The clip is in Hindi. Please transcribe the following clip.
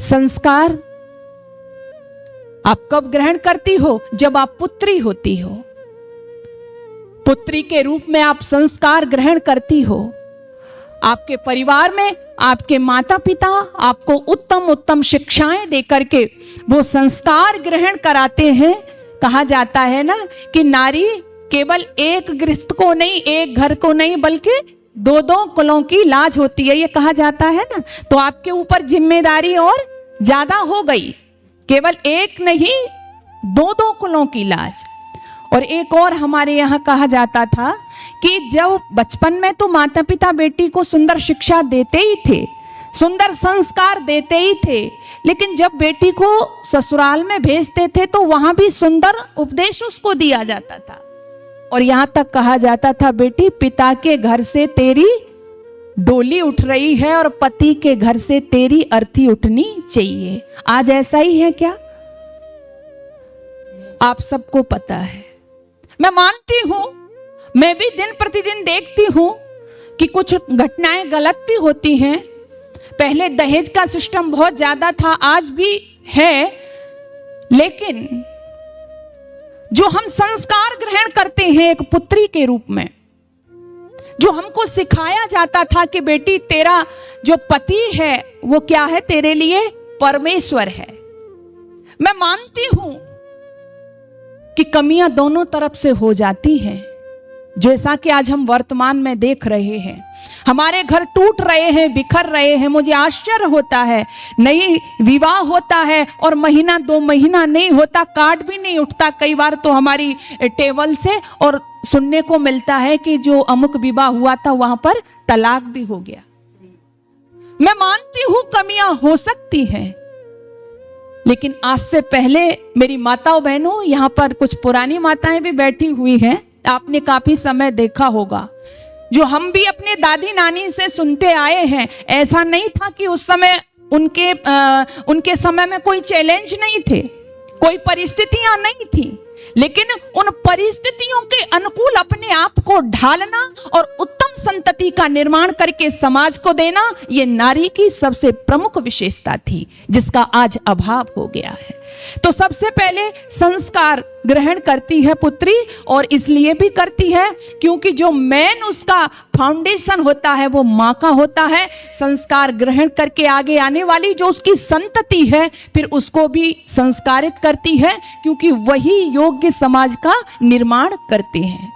संस्कार आप कब ग्रहण करती हो? जब आप पुत्री होती हो। पुत्री के रूप में आप संस्कार ग्रहण करती हो। आपके परिवार में आपके माता पिता आपको उत्तम उत्तम शिक्षाएं देकर के वो संस्कार ग्रहण कराते हैं। कहा जाता है ना कि नारी केवल एक गृहस्थ को नहीं, एक घर को नहीं, बल्कि दो दो कुलों की लाज होती है, ये कहा जाता है ना। तो आपके ऊपर जिम्मेदारी और ज्यादा हो गई, केवल एक नहीं, दो दो कुलों की लाज। और एक और हमारे यहाँ कहा जाता था कि जब बचपन में तो माता पिता बेटी को सुंदर शिक्षा देते ही थे, सुंदर संस्कार देते ही थे, लेकिन जब बेटी को ससुराल में भेजते थे तो वहां भी सुंदर उपदेश उसको दिया जाता था। और यहां तक कहा जाता था, बेटी पिता के घर से तेरी डोली उठ रही है और पति के घर से तेरी अर्थी उठनी चाहिए। आज ऐसा ही है क्या? आप सबको पता है। मैं मानती हूं, मैं भी दिन प्रतिदिन देखती हूं कि कुछ घटनाएं गलत भी होती हैं। पहले दहेज का सिस्टम बहुत ज्यादा था, आज भी है, लेकिन जो हम संस्कार ग्रहण करते हैं एक पुत्री के रूप में, जो हमको सिखाया जाता था कि बेटी तेरा जो पति है वो क्या है? तेरे लिए परमेश्वर है। मैं मानती हूं कि कमियां दोनों तरफ से हो जाती हैं, जैसा कि आज हम वर्तमान में देख रहे हैं। हमारे घर टूट रहे हैं, बिखर रहे हैं। मुझे आश्चर्य होता है, नई विवाह होता है और महीना दो महीना नहीं होता, कार्ड भी नहीं उठता कई बार तो हमारी टेबल से, और सुनने को मिलता है कि जो अमुक विवाह हुआ था वहां पर तलाक भी हो गया। मैं मानती हूं कमियां हो सकती हैं, लेकिन आज से पहले मेरी माताओं बहनों, यहाँ पर कुछ पुरानी माताएं भी बैठी हुई हैं, आपने काफी समय देखा होगा, जो हम भी अपने दादी नानी से सुनते आए हैं। ऐसा नहीं था कि उस समय उनके समय में कोई चैलेंज नहीं थे, कोई परिस्थितियां नहीं थी, लेकिन उन परिस्थितियों के अनुकूल अपने आप को ढालना और उत्तम संतति का निर्माण करके समाज को देना, ये नारी की सबसे प्रमुख विशेषता थी, जिसका आज अभाव हो गया है। तो सबसे पहले संस्कार ग्रहण करती है पुत्री, और इसलिए भी करती है क्योंकि जो मेन उसका फाउंडेशन होता है वो माँ का होता है। संस्कार ग्रहण करके आगे आने वाली जो उसकी संतति है, फिर उसको भी संस्कारित करती है, क्योंकि वही योग्य समाज का निर्माण करते हैं।